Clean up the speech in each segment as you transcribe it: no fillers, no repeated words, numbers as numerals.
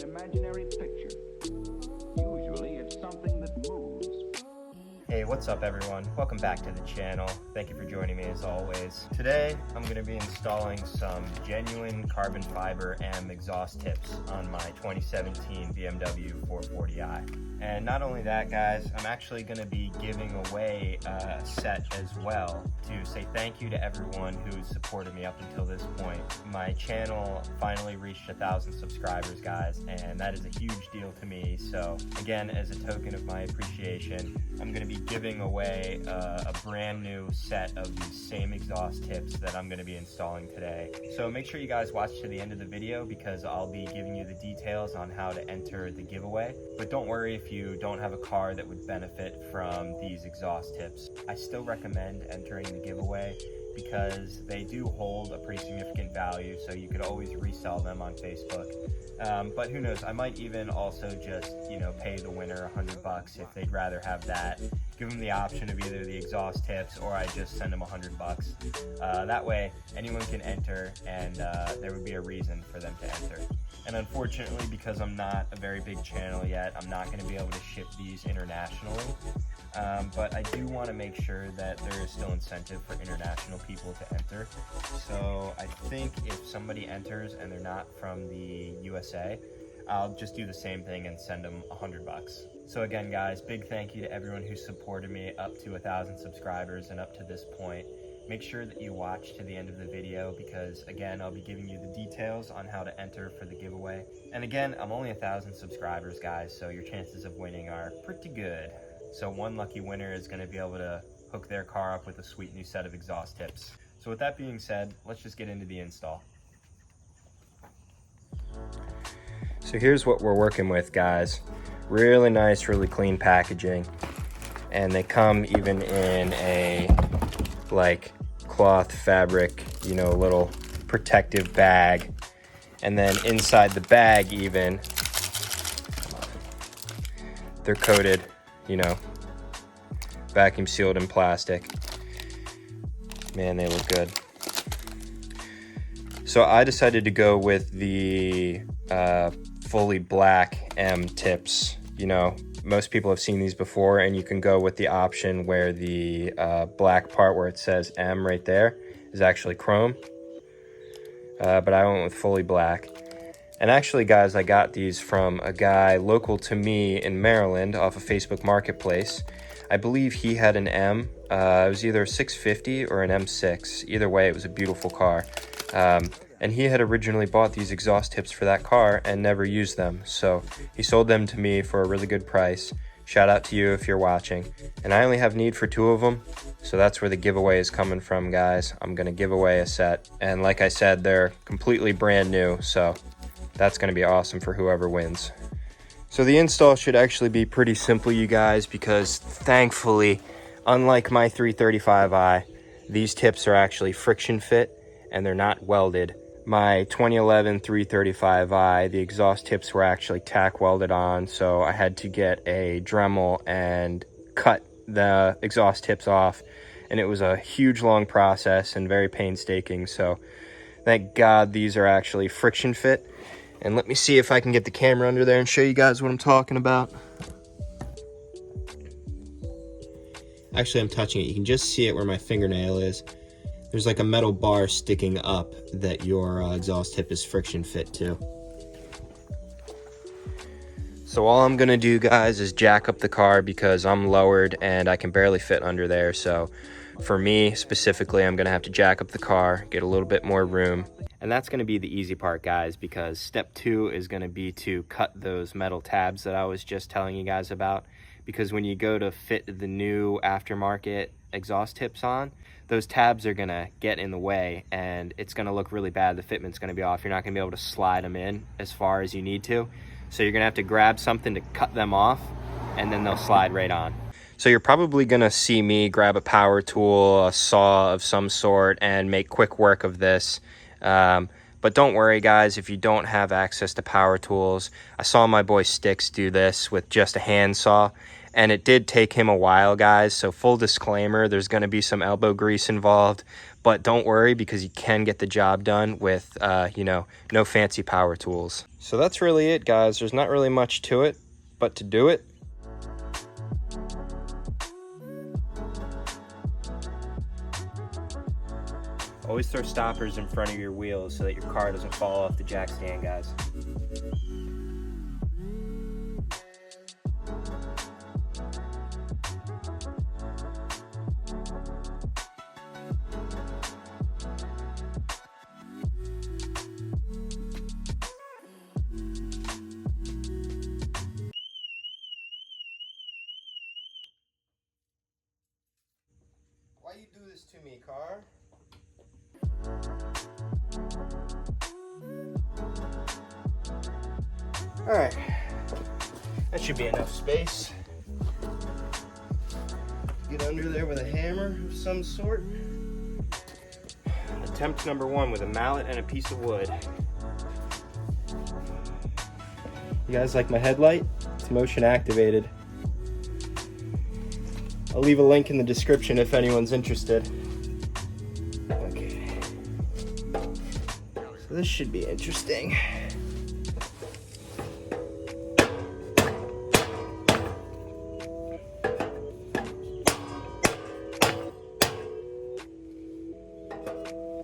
an imaginary picture. Usually it's something that moves. Hey, what's up everyone? Welcome back to the channel. Thank you for joining me as always. Today, I'm going to be installing some genuine carbon fiber M exhaust tips on my 2017 BMW 440i. And not only that, guys, I'm actually going to be giving away a set as well to say thank you to everyone who's supported me up until this point. My channel finally reached 1,000 subscribers, guys, and that is a huge deal to me. So again, as a token of my appreciation, I'm going to be giving away a brand new set of these same exhaust tips that I'm going to be installing today. So make sure you guys watch to the end of the video because I'll be giving you the details on how to enter the giveaway. But don't worry if you don't have a car that would benefit from these exhaust tips. I still recommend entering the giveaway because they do hold a pretty significant value, so you could always resell them on Facebook. But who knows, I might even also just, pay the winner $100 if they'd rather have that. Give them the option of either the exhaust tips or I just send them $100. That way, anyone can enter and there would be a reason for them to enter. And unfortunately, because I'm not a very big channel yet, I'm not going to be able to ship these internationally. But I do want to make sure that there is still incentive for international people to enter. So I think if somebody enters and they're not from the USA, I'll just do the same thing and send them $100. So again, guys, big thank you to everyone who supported me up to 1,000 subscribers and up to this point. Make sure that you watch to the end of the video because, again, I'll be giving you the details on how to enter for the giveaway. And again, I'm only 1,000 subscribers, guys, so your chances of winning are pretty good. So one lucky winner is going to be able to hook their car up with a sweet new set of exhaust tips. So with that being said, let's just get into the install. So here's what we're working with, guys. Really nice, really clean packaging. And they come even in a cloth fabric, little protective bag. And then inside the bag even, they're coated, vacuum sealed in plastic. Man, they look good. So I decided to go with the fully black M tips. Most people have seen these before, and you can go with the option where the black part where it says M right there is actually chrome. But I went with fully black. And actually, guys, I got these from a guy local to me in Maryland off of Facebook Marketplace. I believe he had an M. It was either a 650 or an M6. Either way, it was a beautiful car. And he had originally bought these exhaust tips for that car and never used them. So he sold them to me for a really good price. Shout out to you if you're watching. And I only have need for 2 of them. So that's where the giveaway is coming from, guys. I'm going to give away a set. And like I said, they're completely brand new. So that's going to be awesome for whoever wins. So the install should actually be pretty simple, you guys, because thankfully, unlike my 335i, these tips are actually friction fit and they're not welded. My 2011 335i, the exhaust tips were actually tack welded on, so I had to get a Dremel and cut the exhaust tips off, and it was a huge long process and very painstaking. So thank God these are actually friction fit. And let me see if I can get the camera under there and show you guys what I'm talking about. Actually, I'm touching it. You can just see it where my fingernail is. There's like a metal bar sticking up that your exhaust tip is friction fit to. So all I'm gonna do, guys, is jack up the car because I'm lowered and I can barely fit under there. So for me specifically, I'm gonna have to jack up the car, get a little bit more room. And that's gonna be the easy part, guys, because step 2 is gonna be to cut those metal tabs that I was just telling you guys about. Because when you go to fit the new aftermarket exhaust tips on, those tabs are gonna get in the way and it's gonna look really bad. The fitment's gonna be off. You're not gonna be able to slide them in as far as you need to. So you're gonna have to grab something to cut them off and then they'll slide right on. So you're probably gonna see me grab a power tool, a saw of some sort, and make quick work of this. But don't worry, guys, if you don't have access to power tools. I saw my boy Sticks do this with just a hand saw, and it did take him a while, guys. So full disclaimer, there's going to be some elbow grease involved, but don't worry because you can get the job done with, you know, no fancy power tools. So that's really it, guys. There's not really much to it, but to do it, always throw stoppers in front of your wheels so that your car doesn't fall off the jack stand, guys. Why you do this to me, car? All right, that should be enough space. Get under there with a hammer of some sort. Attempt number 1 with a mallet and a piece of wood. You guys like my headlight? It's motion activated. I'll leave a link in the description if anyone's interested. Okay. So this should be interesting.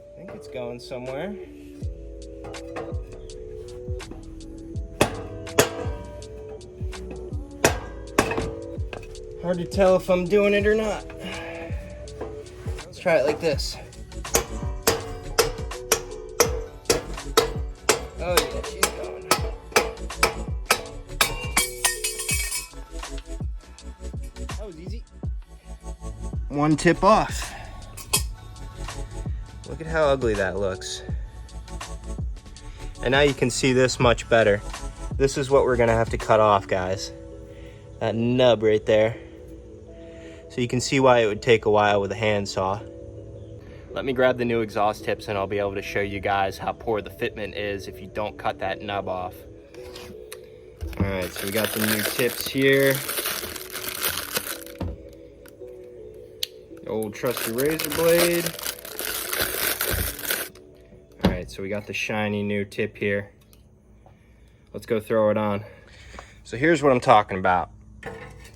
I think it's going somewhere. Hard to tell if I'm doing it or not. Let's try it like this. Oh yeah, she's going. That was easy. One tip off. Look at how ugly that looks. And now you can see this much better. This is what we're gonna have to cut off, guys. That nub right there. So you can see why it would take a while with a handsaw. Let me grab the new exhaust tips and I'll be able to show you guys how poor the fitment is if you don't cut that nub off. All right, so we got the new tips here. The old trusty razor blade. All right, so we got the shiny new tip here. Let's go throw it on. So here's what I'm talking about.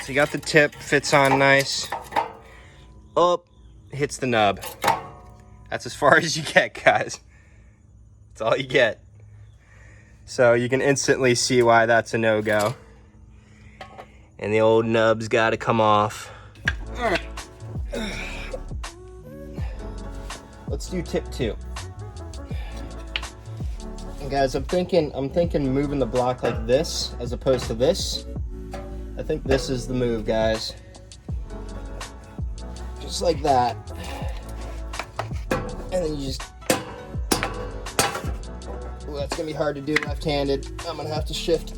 So you got the tip, fits on nice. Up, hits the nub. That's as far as you get, guys. That's all you get. So you can instantly see why that's a no-go. And the old nub's gotta come off. All right. Let's do tip 2. And guys, I'm thinking moving the block like this as opposed to this. I think this is the move, guys. Just like that. And then you just... Ooh, that's gonna be hard to do left-handed. I'm gonna have to shift.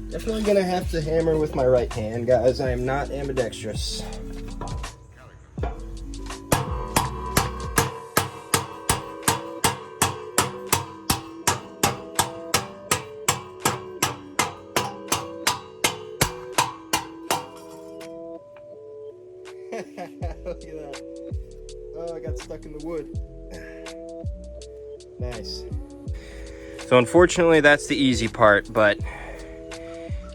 Definitely gonna have to hammer with my right hand, guys. I am not ambidextrous. Look at that. Oh, I got stuck in the wood. Nice. So unfortunately, that's the easy part, but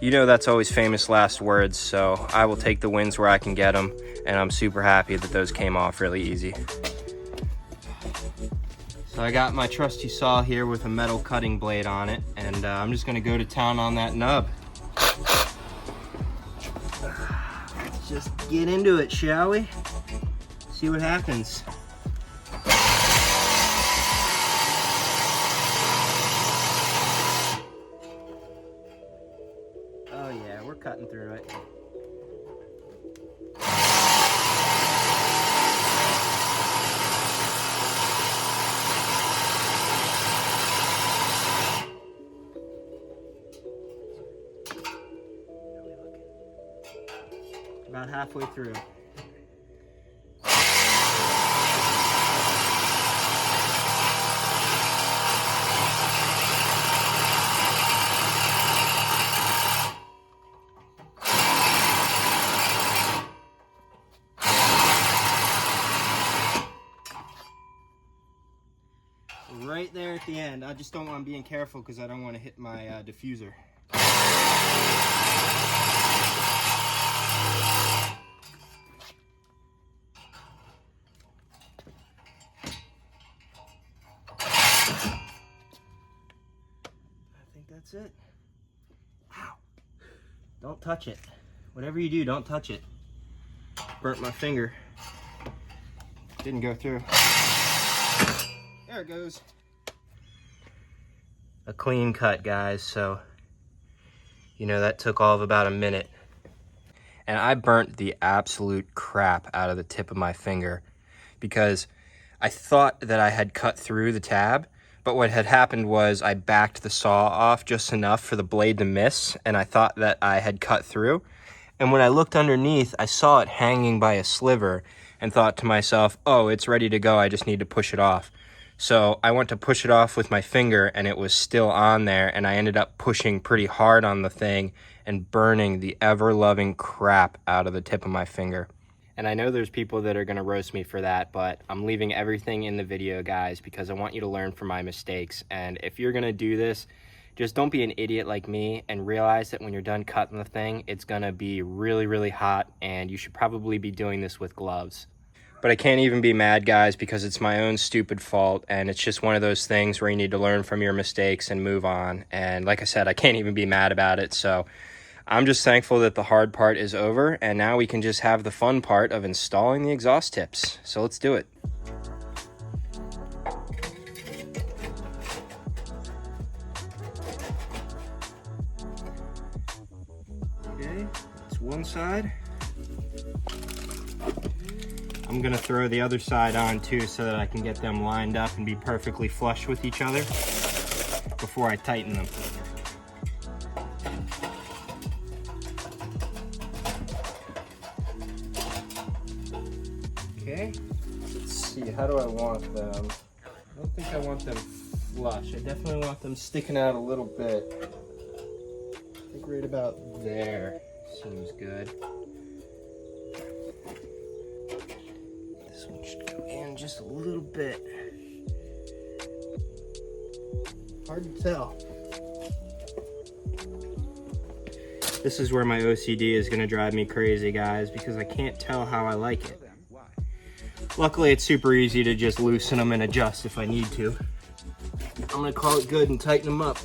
you know that's always famous last words, so I will take the wins where I can get them, and I'm super happy that those came off really easy. So I got my trusty saw here with a metal cutting blade on it, and I'm just gonna go to town on that nub. Let's just get into it, shall we? See what happens. Oh yeah, we're cutting through it. About halfway through. right there at the end. I just don't want, I'm being careful because I don't want to hit my diffuser. I think that's it. Ow. Don't touch it. Whatever you do, don't touch it. Burnt my finger. Didn't go through. There it goes. A clean cut, guys, so you know that took all of about a minute. And I burnt the absolute crap out of the tip of my finger because I thought that I had cut through the tab, but what had happened was I backed the saw off just enough for the blade to miss, and I thought that I had cut through. And when I looked underneath, I saw it hanging by a sliver and thought to myself, oh, it's ready to go, I just need to push it off. So I went to push it off with my finger and it was still on there, and I ended up pushing pretty hard on the thing and burning the ever-loving crap out of the tip of my finger. And I know there's people that are gonna roast me for that, but I'm leaving everything in the video, guys, because I want you to learn from my mistakes. And if you're gonna do this, just don't be an idiot like me and realize that when you're done cutting the thing, it's gonna be really, really hot, and you should probably be doing this with gloves. But I can't even be mad, guys, because it's my own stupid fault, and it's just one of those things where you need to learn from your mistakes and move on. And like I said, I can't even be mad about it, so I'm just thankful that the hard part is over, and now we can just have the fun part of installing the exhaust tips. So let's do it. Okay, that's one side. I'm gonna throw the other side on too so that I can get them lined up and be perfectly flush with each other before I tighten them. Okay, let's see, how do I want them? I don't think I want them flush. I definitely want them sticking out a little bit. I think right about there seems good. This one should go in just a little bit. Hard to tell. This is where my OCD is gonna drive me crazy, guys, because I can't tell how I like it. Luckily, it's super easy to just loosen them and adjust if I need to. I'm gonna call it good and tighten them up.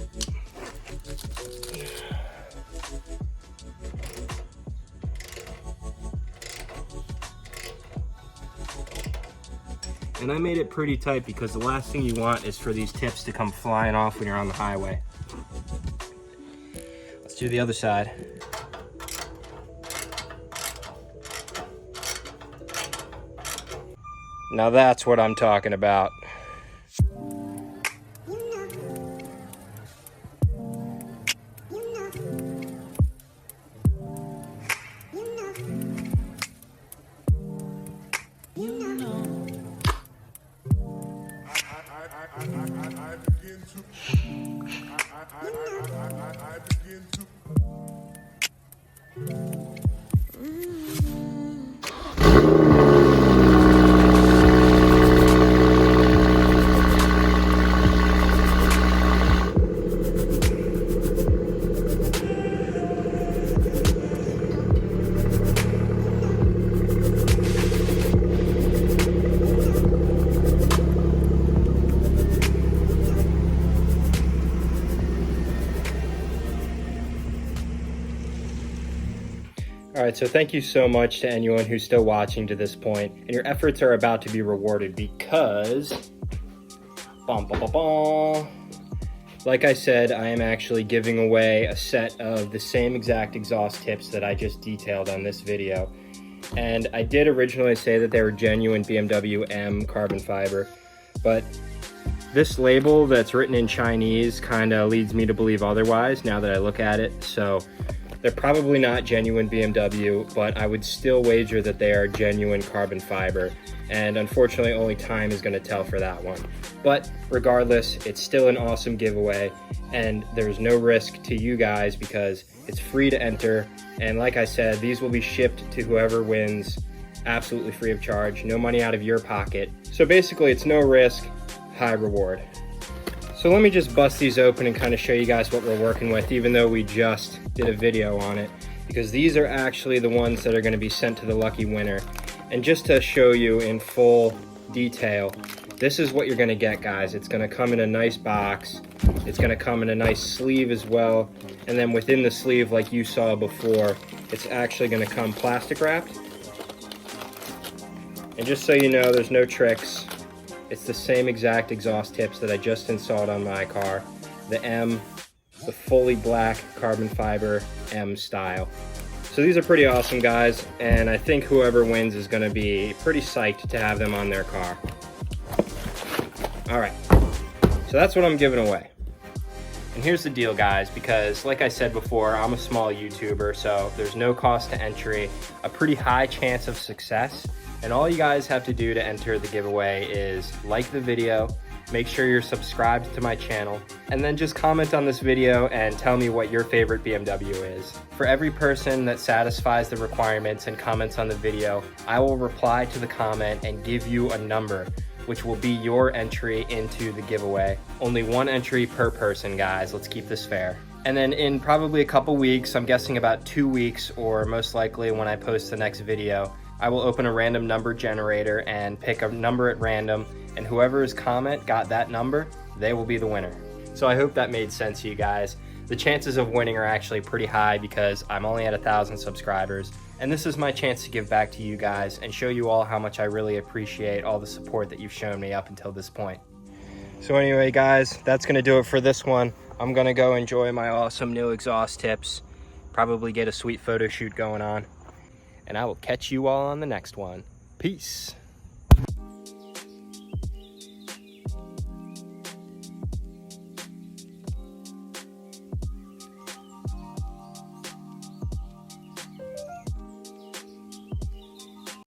And I made it pretty tight because the last thing you want is for these tips to come flying off when you're on the highway. Let's do the other side. Now that's what I'm talking about. All right, so thank you so much to anyone who's still watching to this point, and your efforts are about to be rewarded because, like I said, I am actually giving away a set of the same exact exhaust tips that I just detailed on this video. And I did originally say that they were genuine BMW M carbon fiber, but this label that's written in Chinese kind of leads me to believe otherwise now that I look at it. So they're probably not genuine BMW, but I would still wager that they are genuine carbon fiber. And unfortunately, only time is gonna tell for that one. But regardless, it's still an awesome giveaway, and there's no risk to you guys because it's free to enter. And like I said, these will be shipped to whoever wins absolutely free of charge, no money out of your pocket. So basically, it's no risk, high reward. So let me just bust these open and kind of show you guys what we're working with, even though we just did a video on it, because these are actually the ones that are going to be sent to the lucky winner. And just to show you in full detail, this is what you're going to get, guys. It's going to come in a nice box. It's going to come in a nice sleeve as well. And then within the sleeve, like you saw before, it's actually going to come plastic wrapped. And just so you know, there's no tricks. It's the same exact exhaust tips that I just installed on my car. The M, the fully black carbon fiber M style. So these are pretty awesome, guys, and I think whoever wins is going to be pretty psyched to have them on their car. All right, so that's what I'm giving away. And here's the deal, guys, because like I said before, I'm a small YouTuber, so there's no cost to entry, a pretty high chance of success. And all you guys have to do to enter the giveaway is like the video, make sure you're subscribed to my channel, and then just comment on this video and tell me what your favorite BMW is. For every person that satisfies the requirements and comments on the video, I will reply to the comment and give you a number, which will be your entry into the giveaway. Only one entry per person, guys. Let's keep this fair. And then in probably a couple weeks, I'm guessing about 2 weeks, or most likely when I post the next video, I will open a random number generator and pick a number at random, and whoever's comment got that number, they will be the winner. So I hope that made sense to you guys. The chances of winning are actually pretty high because I'm only at 1,000 subscribers, and this is my chance to give back to you guys and show you all how much I really appreciate all the support that you've shown me up until this point. So anyway, guys, that's gonna do it for this one. I'm gonna go enjoy my awesome new exhaust tips, probably get a sweet photo shoot going on, and I will catch you all on the next one. Peace.